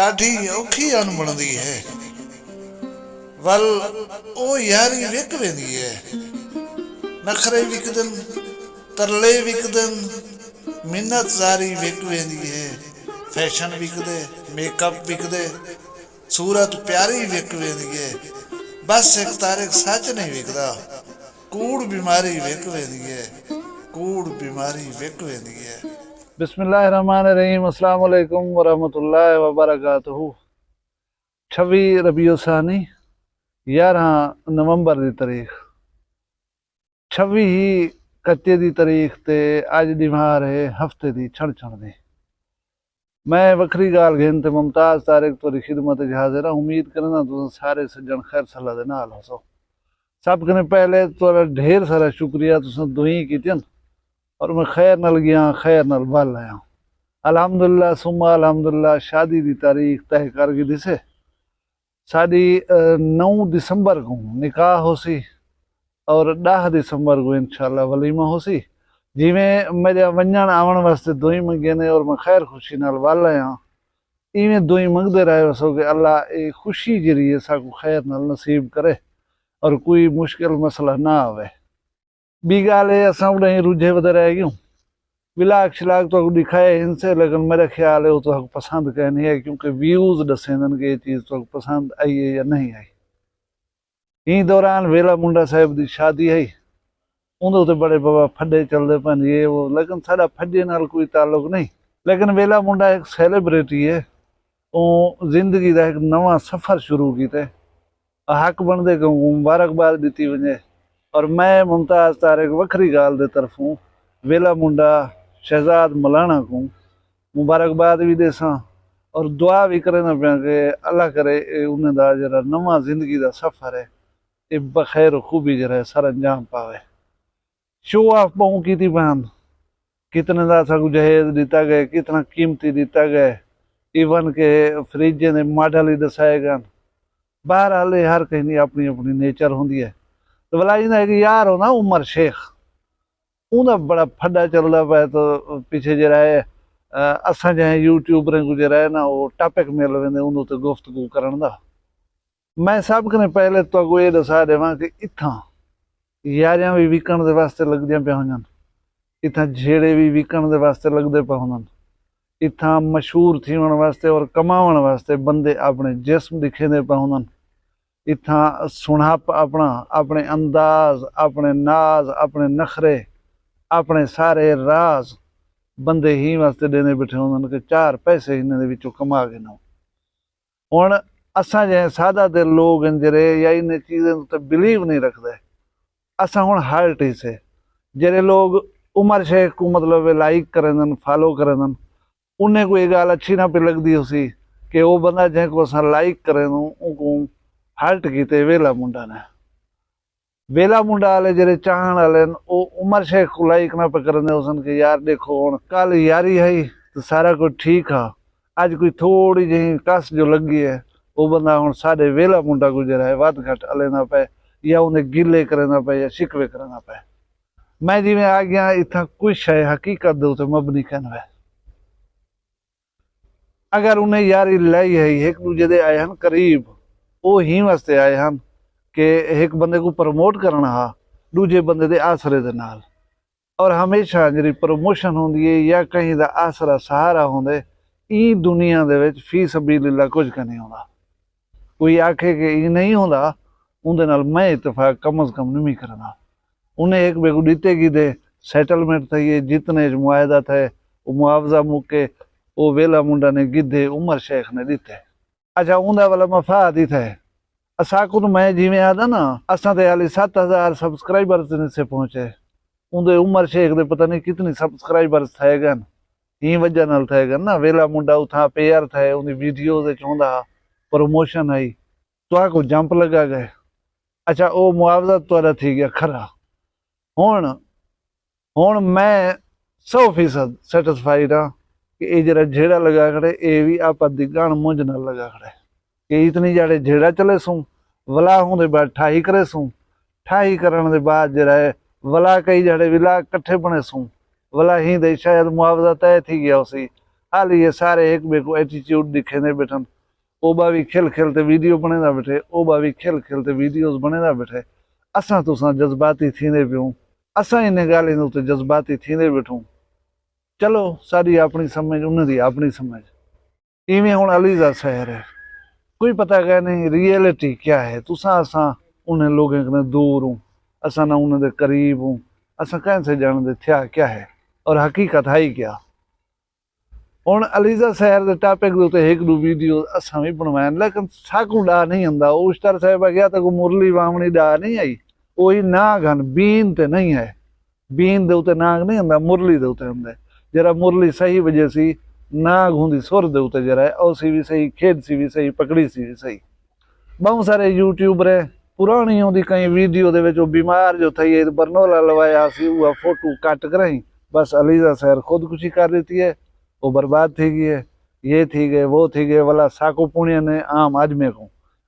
ਆਢੀ ਔਖੀ ਅਣ ਬਣਦੀ ਹੈ ਵੱਲ ਉਹ ਯਾਰੀ ਵਿਕ ਵੇਂਦੀ ਹੈ। ਨਖਰੇ ਵਿਕਦਨ, ਤਰਲੇ ਵਿਕਦਨ, ਮਿੰਨਤ ਜ਼ਾਰੀ ਵਿਕ ਵੇਂਦੀ ਹੈ। फैशन विकदे, मेकअप विकदे, सूरत प्यारी विक वेंदी है। बस एक तारीख सच नहीं विकदा, कूड़ बीमारी विक वेंदी है, कूड़ बीमारी विक वेंदी है। बिस्मिल्लाहिर्रहमानिर्रहीम। अस्सलाम वालेकुम वरहमतुल्लाहि वबरकातुहू। 26 रबीउ सानी 11 नवंबर की तारीख 26 ही कच्चे की तारीख ते अज दी मार है हफ्ते की छण छण दी। मैं वखरी गाल घेन ते मुमताज़ तारिक तुहाडी खिदमत च हाज़िर हां। उम्मीद करना तुसीं सारे सज्जन खैर सलाह दे नाल हो। सब कने पहले तुहाडा ढेर सारा शुक्रिया, तुसीं दुई कीतियां और मैं खैर नाल गया, खैर नाल बल आया। अलहमदुलिल्लाह सुम्मा अलहमदुलिल्लाह शादी की तारीख तय कर गई दिसे। साडी 9 दिसंबर को निकाह होसी और 10 दिसंबर को इंशाअल्लाह वलीमा होसी। जिमें मेरे वंजण आवन वास्ते दुई मंगे ने और मैं खैर खुशी नाल वल आया, इवें दुई मंगते रहे वसो कि अल्लाह ये खुशी जरी है साकू खैर नाल नसीब करे और कोई मुश्किल मसला ना आवे। बी गाल है असां उड़े रुझे वधे रह गयूं। विलाक शिलाक तो दिखाए इनसे, लेकिन मेरा ख्याल है वो तो पसंद कहनी है, क्योंकि व्यूज दसेंदन कि ये चीज़ तो पसंद आई है या नहीं आई। ई दौरान वेला मुंडा साहब की शादी है, उन्हें उत्ते बड़े बाबा फड्डे चलते पन ये वो, लेकिन साडा फड्डे नाल कोई ताल्लुक नहीं। लेकिन वेला मुंडा एक सैलीब्रिटी है, वो जिंदगी का एक नवा सफ़र शुरू किया। हक बनते कि मुबारकबाद दी वजे। और मैं मुमताज़ तारिक वखरी गाल दे तरफों वेला मुंडा शहजाद मलाना को मुबारकबाद भी देसा और दुआ भी करना पाया कि अल्लाह करे उन्हें दा जरा नवा जिंदगी का सफ़र है ये बखैर खूबी जरा सर अंजाम पावे। शो ऑफ पाऊँ की बहन कितने का साकू जहेज दिता गए, कितना कीमती दिता गए, इवन के फ्रिज ने मॉडल ही दसाए गए। बाहर हाले हर कहीं अपनी अपनी नेचर होंगी है। तो भला है कि यार हो ना उमर शेख, उनका बड़ा फड्डा चलता पाया। तो पीछे जरा है असा चाहे यूट्यूबर को जरा है ना वो टॉपिक मिल वेंदे उन्होंने तो गुफ्तगू करन दा। मैं सब कने पहले तो ये दसा देवां कि इत्थां यारियां भी विकण दे वास्ते लगदियां पिया होईयां, इत्थां झेड़े भी विकण दे वास्ते लगदे पे होंदन, इत्थां मशहूर थीवण वास्ते और कमावण वास्ते बंदे अपने जिस्म दिखेंदे पे होंदन, इत्थां सुणप अपना अपने अंदाज, अपने नाज, अपने नखरे, अपने सारे राज बंदे ही वास्ते देने बैठे होंदन कि 4 पैसे इन्हां दे विचों कमा के ना। हुण असां जे सादा दिल लोग जरे या इन चीज़ें ते बिलीव नहीं रखते। असा हुण हर्ट ही से जेरे लोग उमर शेख को मतलब लाइक करेंदन, फॉलो करेंदन, उन्हें कोई गाल अच्छी ना पे लगती उसी कि वो बंदा जैको असा लाइक करें उनको हर्ट किते वेला मुंडा ने। वेला मुंडा वाले जेरे चाहन वाले वो उमर शेख को लाइक ना पे करेंदे उसन कि यार देखो हुण कल यारी है तो सारा कुछ ठीक है, अज कोई थोड़ी जी कस जो लगी है वो बंदा हुण साडे वेला मुंडा को जरा है वध घट अलेंदा पे या उन्हें गिले करना पे या शिकवे करना पे। मैं जिमें आ गया इतना कुछ है हकीकत दे उते मबनी कहना है। अगर उन्हें यारी लाई है एक दूजे दे आए हैं करीब, वो ही वास्ते आए हैं कि एक बंदे को प्रमोट करना हा दूजे बंदे दे आसरे दे नाल। और हमेशा जी प्रमोशन होंदी है या कहीं दा आसरा सहारा होंदे ई दुनिया दे विच फी सबीलिल्लाह कुछ नहीं होंदा। कोई आखे कि ई नहीं होंदा उनके नाल मैं इतफाक कम अज कम नहीं करना। उन्हें एक बेगू दीते की दे सैटलमेंट थी है, जितने मुआहदा थे वो मुआवजा मुके वो वेला मुंडा ने गिद्धे उमर शेख ने दिते। अच्छा उनका वाला मफाद ही थे असाकू तो मैं जिमें आदा ना असा तो हाली 7000 सब्सक्राइबर्स से पहुंचे। उनके उमर शेख दे पता नहीं कितनी सब्सक्राइबर्स थे गन, ही वजह नाल थे गन ना। वेला मुंडा उथा पेयर थे उनकी वीडियो से चाहता प्रमोशन आई तो आको जंप लगा गए। अच्छा वो मुआवजा तुहाडा थी गया खरा। हुण हुण मैं 100% सैटिस्फाइड हाँ कि ये जरा झेड़ा लगा खड़े ये भी आप दिगान मुंज न लगा खड़े कि इतनी जाड़े झेड़ा चले सूँ वला होने बाद ठाही करे सूँ, ठाही करने के बाद जरा है वला कई जाड़े विला कट्ठे बने सूँ वला ही दे शायद मुआवजा तय थी गया उसी हाल ये सारे एक बे को एटीट्यूड दिखेंदे बैठन ओबा भी खेल खेलते वीडियो बनेदा बैठे ओबा भी खेल खेलते वीडियोस बनेदा बैठे असां तुसां जज्बाती थींदे पियूं असां इन ॻाल्हि जे उत्ते जज्बाती थींदे बैठूं चलो साडी अपनी समझ उन्हां दी अपनी समझ इवें हुण अलीज़ा शहर है कोई पता कह नहीं रियलिटी क्या है तुसां असां उन लोगों कने दूर हूं असां ना उन दे करीब हूं असां कैसे जानते थिया क्या है और हकीकत है ही क्या हुण अलीज़ा शहर के टॉपिक के उत्ते एक दो वीडियो असां भी बनवाइन लेकिन साकू डा नहीं आंदा उस्ताद साहब गया तो मुरली वामणी डा नहीं आई वही नाग हन बीन ते नहीं है बीन दे उत्ते नाग नहीं आंदा मुरली दे उत्ते आंदा जरा मुरली सही वजह सी नाग होंदी सुर दे उत्ते जरा औसी भी सही खेड सी भी सही पकड़ी सी भी सही बहुत सारे यूट्यूबर पुरानी होंदी कई वीडियो दे विच बीमार जो थई बरनोला लवाया सी वो फोटो कट कराई बस अलीज़ा शहर खुदकुशी कर देती है वो बर्बाद थी गई है ये थी गए वो थी गए वाला साको पुण्य ने आम आदमी को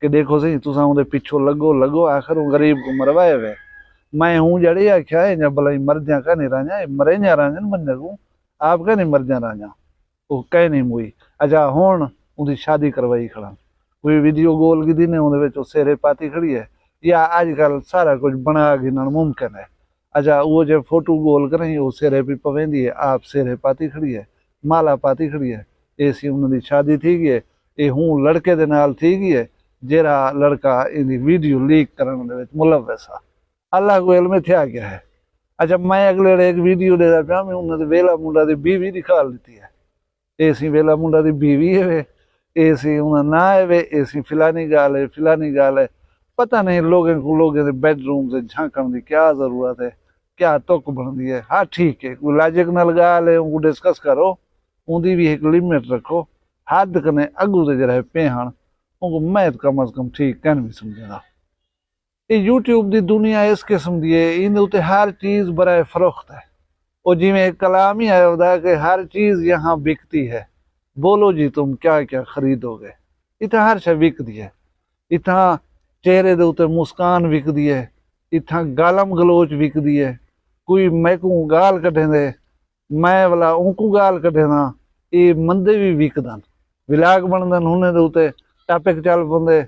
कि देखो सही तुसा उनके पिछो लगो लगो आखिर गरीब को मरवाए वे मैं हूँ जड़ी आख्या है या भला मर जा का नहीं राजा मरे जा राजा बंदे को आप क्या नहीं मर जा राजा वो कह नहीं मुई अच्छा हुण उनकी शादी करवाई खड़ा कोई वीडियो गोल की दिन उन्हें सेरे पाती खड़ी है या आजकल सारा कुछ बना गिनना मुमकिन है अच्छा वो जो फोटो गोल करें वो सेरे भी पवेंदी है आप सेरे पाती खड़ी है माला पाती खड़ी है ऐसी उन्होंने शादी थी गई है ये हूँ लड़के दे नाल थी गई है जेरा लड़का इन वीडियो लीक करने दे विच मुलव्वस आ अल्लाह को इल्म थया क्या है अच्छा मैं अगले एक वीडियो देता पाया मैं उन्होंने वेला मुंडा की बीवी दिखाल दी है ऐसी वेला मुंडा की बीवी है ऐसी उन्हें ना है ऐसी फिलानी गाल है पता नहीं लोगों के बेडरूम से झांकण की क्या जरूरत है क्या तुक बनती है हाँ ठीक है कोई लॉजिक नाल गाल है उनको डिस्कस करो उनकी भी एक लिमिट रखो हद कने अगू से जरा पेहण उनको मैं कम अज कम ठीक कह भी समझेगा ये यूट्यूब की दुनिया इस किस्म की है इन उत्ते हर चीज़ बराए फरोख्त है और जिमें एक कलाम ही आया कि हर चीज़ यहाँ बिकती है बोलो जी तुम क्या क्या खरीदोगे इतना हर शय बिकती है इतना चेहरे दे उत्ते मुस्कान विकदी है इतना गालम गलोच विकदी है कोई मैकू गाल कढेंदे मैं वाला उनको गाल कढेंदा ये मंदे भी विकदन विलाग बनदन हुने दे उत्ते टॉपिक चल पौंदे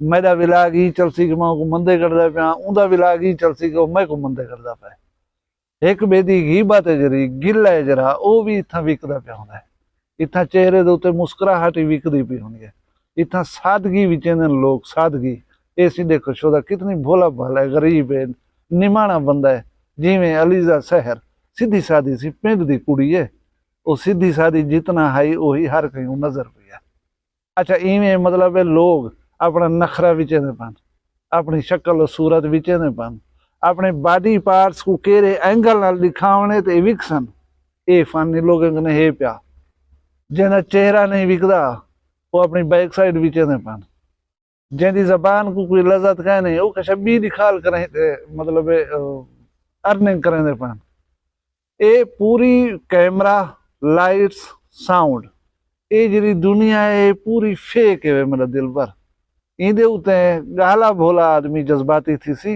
मेरा विलाग ही चलसी कि मां को मंदे करदा पिया उंदा विलाग ही चलसी कि मैं को मंदे करदा पे एक बेदी गीबत है जरी गिल है जरा वो भी इतना विकदा पिया होंदा है इतना चेहरे दे उत्ते मुस्कुराहट ही विकदी पई होंदी है इतना सादगी विचेंदे लोग सादगी ऐसी देखो शोदा कितनी भोला भाला है गरीब है निमाणा बंदा है जिमें अलीज़ा शहर सीधी सादी सी पिंड दी कुड़ी है वो सीधी सादी जितना हाई वही हर कहीं नजर पई है अच्छा इवें मतलब है लोग अपना नखरा विचेंदे पान अपनी शक्ल और सूरत विचेंदे पान अपने बॉडी पार्ट्स को केरे एंगल नाल दिखावने ते विकसन ये फन लोगों ने है पिया जिन्हें चेहरा नहीं विकदा वो अपनी बैक साइड विचेंदे पान जिंदी जबान को कोई लज़त कह नहीं वो कशबी दिखाल करें मतलब अर्निंग करें पान ये पूरी कैमरा लाइट्स साउंड ये जी दुनिया है पूरी फेक है मेरा दिल पर इंदे उत्ते गाला भोला आदमी जज्बाती थी सी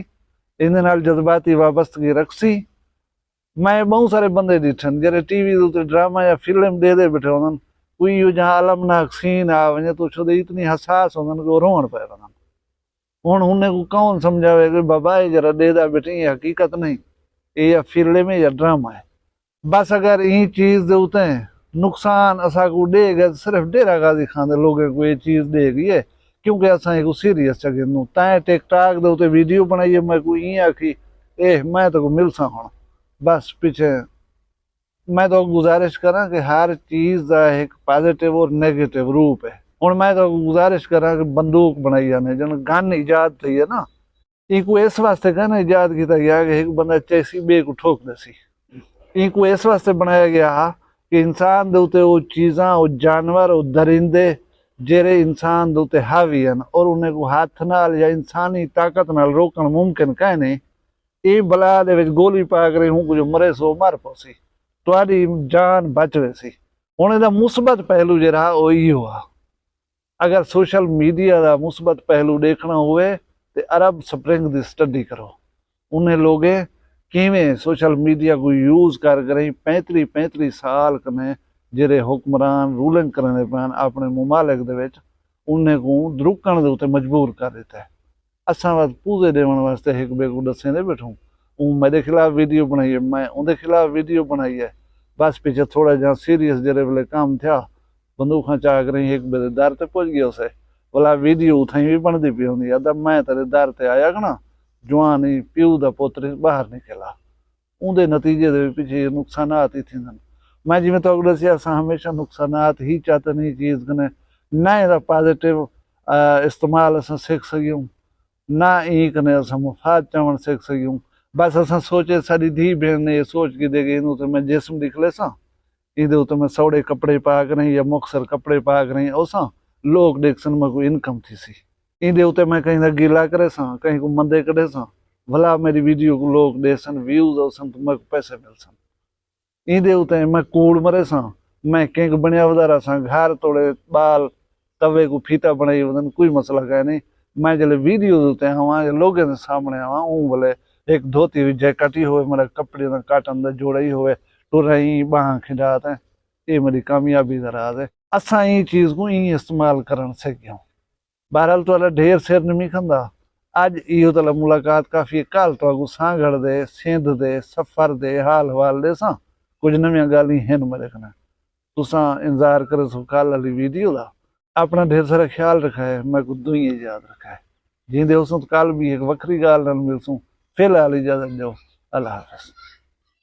इंदे नाल जज्बाती वाबस्तगी रखसी मैं बहुत सारे बंदे डिठन जरे टीवी उत्ते ड्रामा या फिल्म दे बैठे होंदन कोई यो जहाँ अलमनाक सीन आ वने तो छो इतनी हसास होंदन कि रोवण पे वञनि हुण हुन को कौन समझावे कि बाबा ये जरा देदा बेटे ये हकीकत नहीं ये या फिल्म है या ड्रामा है बस अगर ये चीज़ दे उते नुकसान असा को देगा सिर्फ डेरा गाजी खाने लोगों को ये चीज़ देगी है क्योंकि असा को सीरियस चगिनू तैं टिकटॉक दे उते वीडियो बनाइए मैं कोई ये आखी मैं तो मिल सा हूँ बस पीछे मैं तो गुजारिश करा कि हर चीज़ का एक पॉजिटिव और नेगेटिव रूप है हूँ मैं तो गुजारिश करा कि बंदूक बनाई जाने जन गन ईजाद थी है ना इनको इस वास्ते कहना ईजाद किया गया कि एक बंदा चैसी बे को ठोक देसी इनको इस वास्ते बनाया गया कि इंसान दे उते वो चीज़ा वो जानवर वो दरिंदे जेरे इंसान दे उते हावी हैं और उन्हें को हाथ नाल या इंसानी ताकत नाल रोकन मुमकिन कह नहीं ये बला दे विच गोली पा कर हूँ कुछ मरे सो मर पौसी तुहाडी जान बच वैसी हुण इहदा मुस्बत पहलू जरा वो इहो आ अगर सोशल मीडिया का मुस्बत पहलू देखना हुए तो अरब स्प्रिंग की स्टडी करो उन्हें लोगे किवें सोशल मीडिया को यूज़ कर करें 35 साल कने ਜਿਹੜੇ ਹੁਕਮਰਾਨ ਰੂਲਿੰਗ ਕਰਨੇ ਪੈਣ ਆਪਣੇ ਮਮਾਲਿਕ ਦੇ ਵਿੱਚ ਉਹਨੇ ਨੂੰ ਰੁਕਣ ਦੇ ਉੱਤੇ ਮਜਬੂਰ ਕਰ ਦਿੱਤਾ ਹੈ। ਅਸਾਂ ਬਸ ਪੂਜੇ ਦੇਣ ਵਾਸਤੇ ਇੱਕ ਬੇ ਕੋ ਦੱਸੇ ਦੇ ਬੈਠੋ ਉਹ ਮੇਰੇ ਖਿਲਾਫ ਵੀਡੀਓ ਬਣਾਈ ਹੈ, ਮੈਂ ਉਹਦੇ ਖਿਲਾਫ ਵੀਡੀਓ ਬਣਾਈ ਹੈ। बस पीछे थोड़ा जहाँ सीरियस जरे वाले काम था बंदूक चाक रही एक बे दर ते पहुंच गया उसे बोला वीडियो उठाई भी बनती पी होंगी अदा मैं तेरे दर ते आया ना जवान ही प्यू का पुत्र बाहर निकला उनके नतीजे दे पीछे नुकसानात ही थी। मैं जिमें तो दसिया असां हमेशा नुकसानात ही चाहते नहीं चीज़ कने ना इसका पॉजिटिव इस्तेमाल असां सीख सकियूं ना ई कने असां मुफाद चवण सीख सकियूं। बस असां सोचे साडी धी भेण ने सोच के दे गई तो मैं जिस्म दिखले सा इहदे उते मैं सौड़े कपड़े पा करें या मुखसर कपड़े पा करें उसां लोग देखसन में कोई इनकम थी सी इहदे उते मैं कहीं गिला करे सा कहीं को मंदे कढे सा भला मेरी वीडियो को लोग देसन व्यूज औसन तो मैं पैसे मिलसन। इहदे उते मैं कूड़ मरे सा मैं कंहिं बणिया वधारा सा घर तोड़े बाल तवे को फीता बनाई वधन कोई मसला काहे नहीं। मैं जले वीडियो उते आवां या लोगों के सामने आवां ऊँ भले एक धोती हुई जैकेट ही होवे मेरा कपड़े का काटन का जोड़ा ही होवे टुरई बाह खिंडात है ये मेरी कामयाबी का राज है। असा ई चीज़ को ई इस्तेमाल करन सीखियो। बहरहाल तो ढेर सिर नहीं खंदा अज इहो तो मुलाकात काफ़ी काल तो सांगड़ दे सिंध दे सफ़र दे हाल हवाल दे सा कुछ नवी गाली हैं मेरे कने तुसा इंतजार करे सो कल वाली वीडियो का अपना ढेर सारा ख्याल रखा है मैं को दुई याद रखा है जिंदे उस कल भी एक वक्री गाल मिलसूँ फिलहाल इजाजत दो। अल्लाह हाफ़िज़।